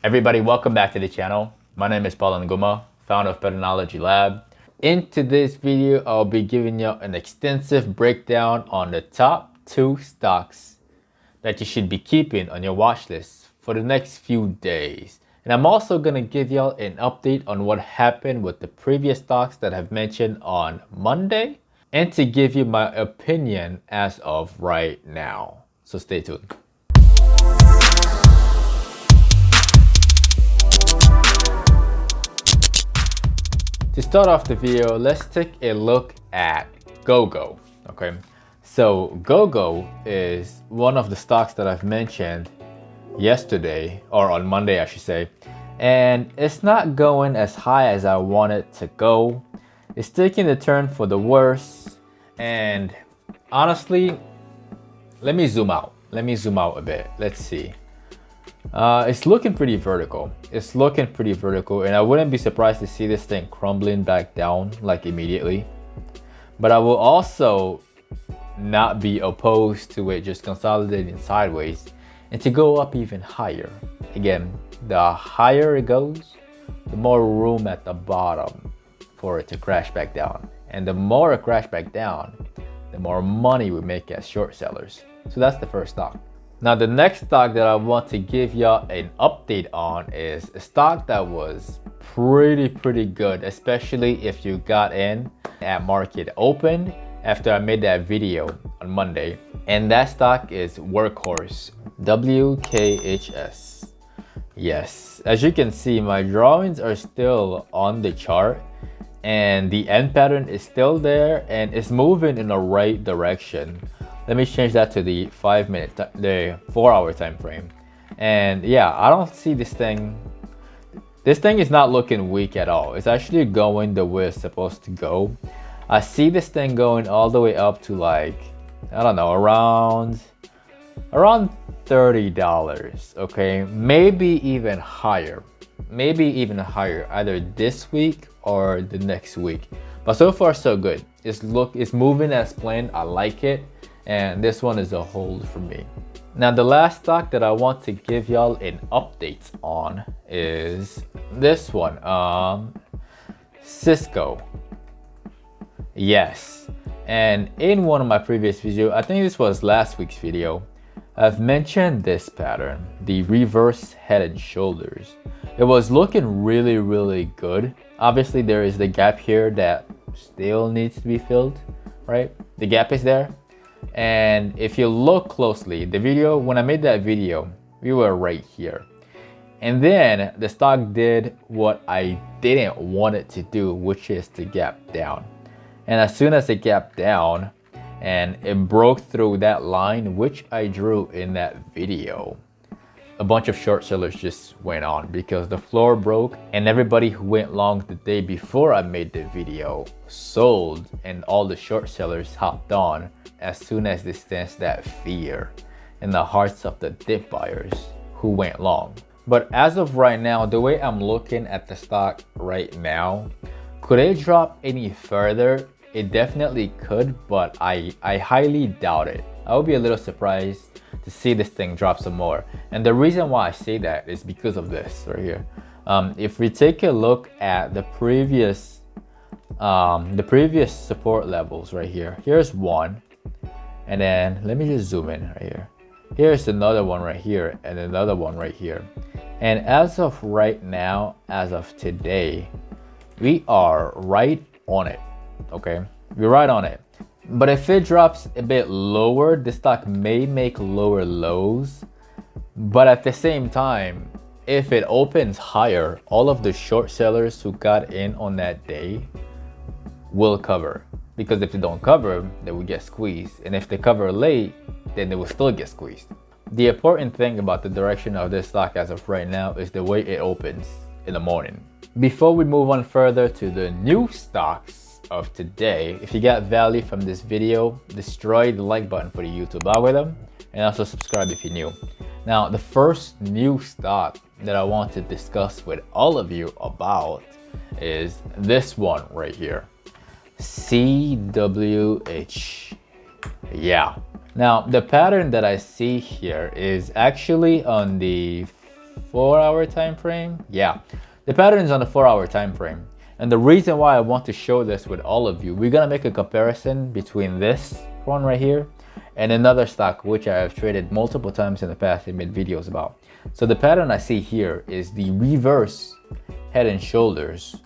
Everybody, welcome back to the channel. My name is Paul Nguma, founder of PATTERNOLOGY LAB. In today's video, I'll be giving you an extensive breakdown on the top 2 stocks that you should be keeping on your watch list for the next few days. And I'm also going to give y'all an update on what happened with the previous stocks that I've mentioned on Monday, and to give you my opinion as of right now. So stay tuned. To start off the video, let's take a look at GoGo. Okay, so GoGo is one of the stocks that I've mentioned yesterday, or on Monday I should say, and it's not going as high as I want it to go. It's taking a turn for the worse, and honestly, let me zoom out a bit. Let's see. It's looking pretty vertical. And I wouldn't be surprised to see this thing crumbling back down like immediately. But I will also not be opposed to it just consolidating sideways and to go up even higher. Again, the higher it goes, the more room at the bottom for it to crash back down. And the more it crashes back down, the more money we make as short sellers. So that's the first stock. Now, the next stock that I want to give y'all an update on is a stock that was pretty good, especially if you got in at market open after I made that video on Monday. And that stock is Workhorse, wkhs. Yes, as you can see, my drawings are still on the chart and the end pattern is still there and it's moving in the right direction. Let me change that to the 4-hour time frame. And yeah, I don't see this thing is not looking weak at all. It's actually going the way it's supposed to go. I see this thing going all the way up to, like, I don't know, around $30, okay? Maybe even higher, either this week or the next week. But so far so good. It's moving as planned. I like it. And this one is a hold for me. Now, the last stock that I want to give y'all an update on is this one, Cisco. Yes, and in one of my previous videos, I think this was last week's video, I've mentioned this pattern, the reverse head and shoulders. It was looking really good. Obviously, there is the gap here that still needs to be filled, right? The gap is there. And if you look closely, the video, when I made that video, we were right here. And then the stock did what I didn't want it to do, which is to gap down. And as soon as it gapped down and it broke through that line, which I drew in that video, a bunch of short sellers just went on because the floor broke and everybody who went long the day before I made the video sold, and all the short sellers hopped on as soon as they sensed that fear in the hearts of the dip buyers who went long. But as of right now, the way I'm looking at the stock right now, could it drop any further? It definitely could, but I highly doubt it. I would be a little surprised to see this thing drop some more. And the reason why I say that is because of this right here. If we take a look at the previous support levels right here, here's one. And then let me just zoom in right here. Here's another one right here and another one right here. And as of right now, as of today, we are right on it, okay? We're right on it. But if it drops a bit lower, the stock may make lower lows. But at the same time, if it opens higher, all of the short sellers who got in on that day will cover. Because if they don't cover, they will get squeezed. And if they cover late, then they will still get squeezed. The important thing about the direction of this stock as of right now is the way it opens in the morning. Before we move on further to the new stocks of today, if you got value from this video, destroy the like button for the YouTube algorithm and also subscribe if you're new. Now, the first new stock that I want to discuss with all of you about is this one right here. CWH. Yeah. Now, the pattern that I see here is actually on the 4-hour time frame. Yeah, the pattern is on the 4-hour time frame. And the reason why I want to show this with all of you, we're gonna make a comparison between this one right here and another stock which I have traded multiple times in the past and made videos about. So the pattern I see here is the reverse head and shoulders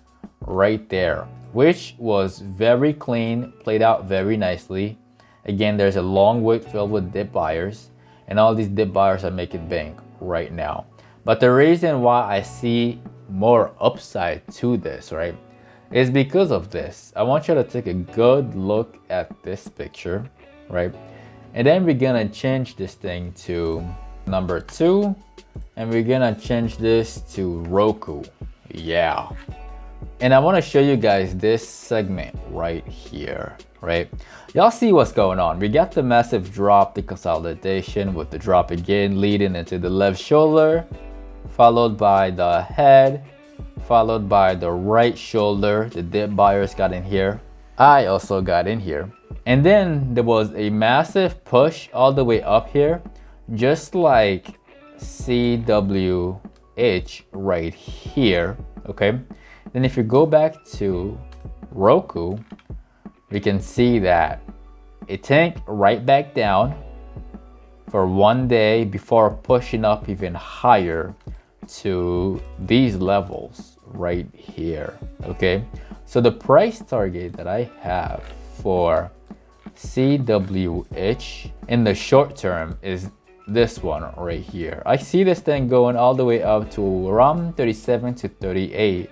right there, which was very clean, played out very nicely. Again, there's a long wick filled with dip buyers, and all these dip buyers are making bank right now. But the reason why I see more upside to this, right, is because of this. I want you to take a good look at this picture, right? And then we're gonna change this thing to number 2, and we're gonna change this to Roku. Yeah. And I want to show you guys this segment right here, right? Y'all see what's going on. We got the massive drop, the consolidation with the drop again leading into the left shoulder, followed by the head, followed by the right shoulder. The dip buyers got in here. I also got in here. And then there was a massive push all the way up here, just like CWH right here, okay? Then if you go back to Roku, we can see that it tanked right back down for 1 day before pushing up even higher to these levels right here, okay? So the price target that I have for CWH in the short term is this one right here. I see this thing going all the way up to around 37 to 38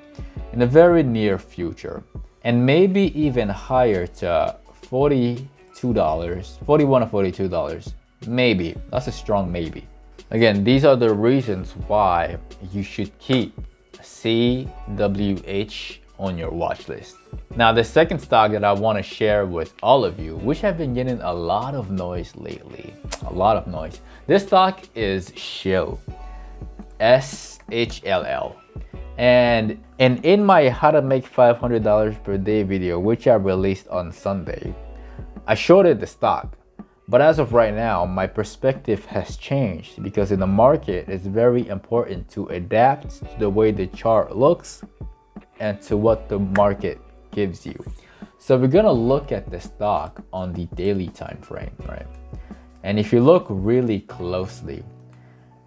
in the very near future, and maybe even higher to $42, $41 or $42. Maybe. That's a strong maybe. Again, these are the reasons why you should keep CWH on your watch list. Now, the second stock that I want to share with all of you, which have been getting a lot of noise lately, a lot of noise. This stock is Shell, SHLL. And in my how to make $500 per day video, which I released on Sunday, I shorted the stock. But as of right now, my perspective has changed because in the market, it's very important to adapt to the way the chart looks and to what the market gives you. So we're gonna look at the stock on the daily time frame, right? And if you look really closely,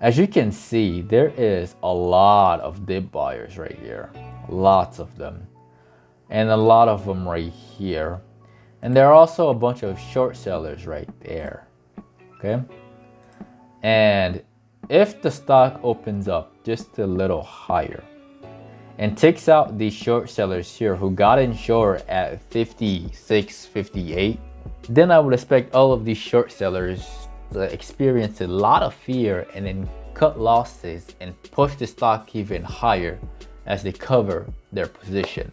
as you can see, there is a lot of dip buyers right here, lots of them, and a lot of them right here. And there are also a bunch of short sellers right there, okay? And if the stock opens up just a little higher and takes out these short sellers here who got in short at 56, 58, then I would expect all of these short sellers to experience a lot of fear and then cut losses and push the stock even higher as they cover their position.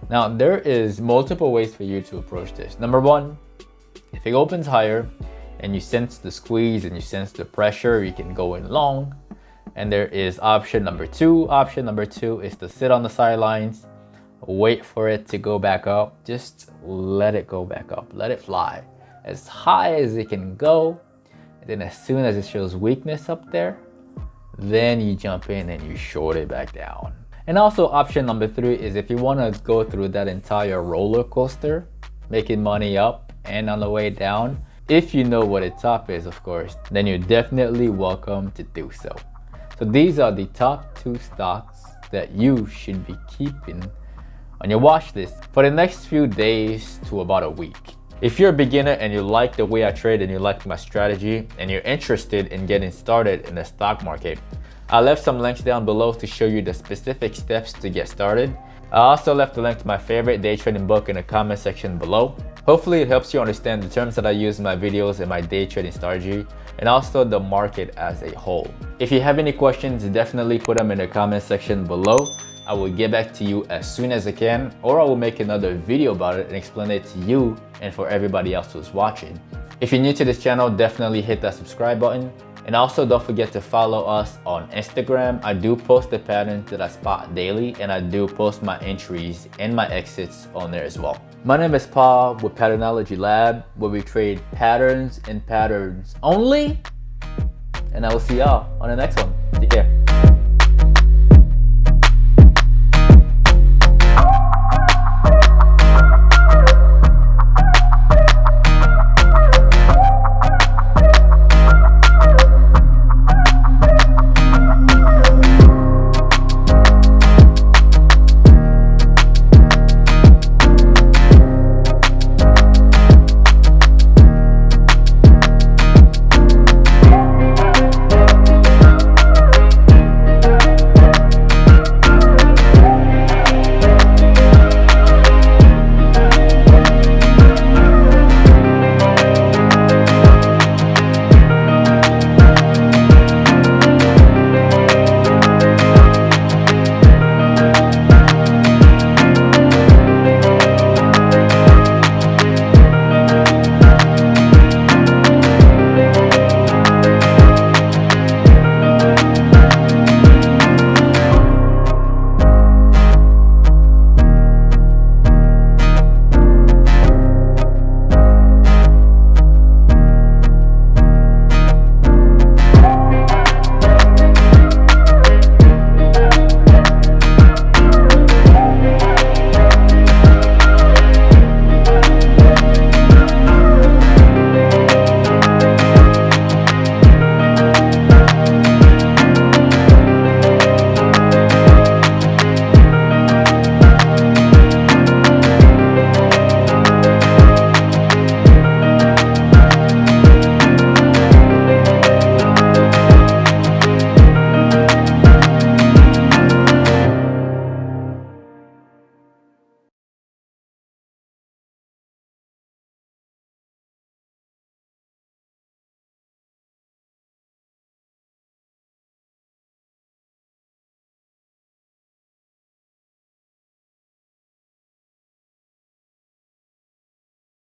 Now, there is multiple ways for you to approach this. Number one, if it opens higher and you sense the squeeze and you sense the pressure, you can go in long. And there is option number two. Option number two is to sit on the sidelines, wait for it to go back up. Just let it go back up. Let it fly as high as it can go. And then as soon as it shows weakness up there, then you jump in and you short it back down. And also option number three is if you want to go through that entire roller coaster, making money up and on the way down, if you know what a top is, of course, then you're definitely welcome to do so. So these are the top 2 stocks that you should be keeping on your watch list for the next few days to about a week. If you're a beginner and you like the way I trade and you like my strategy and you're interested in getting started in the stock market, I left some links down below to show you the specific steps to get started. I also left a link to my favorite day trading book in the comment section below. Hopefully it helps you understand the terms that I use in my videos and my day trading strategy, and also the market as a whole. If you have any questions, definitely put them in the comment section below. I will get back to you as soon as I can, or I will make another video about it and explain it to you and for everybody else who's watching. If you're new to this channel, definitely hit that subscribe button. And also don't forget to follow us on Instagram. I do post the patterns that I spot daily, and I do post my entries and my exits on there as well. My name is Paul with Patternology Lab, where we trade patterns and patterns only. And I will see y'all on the next one.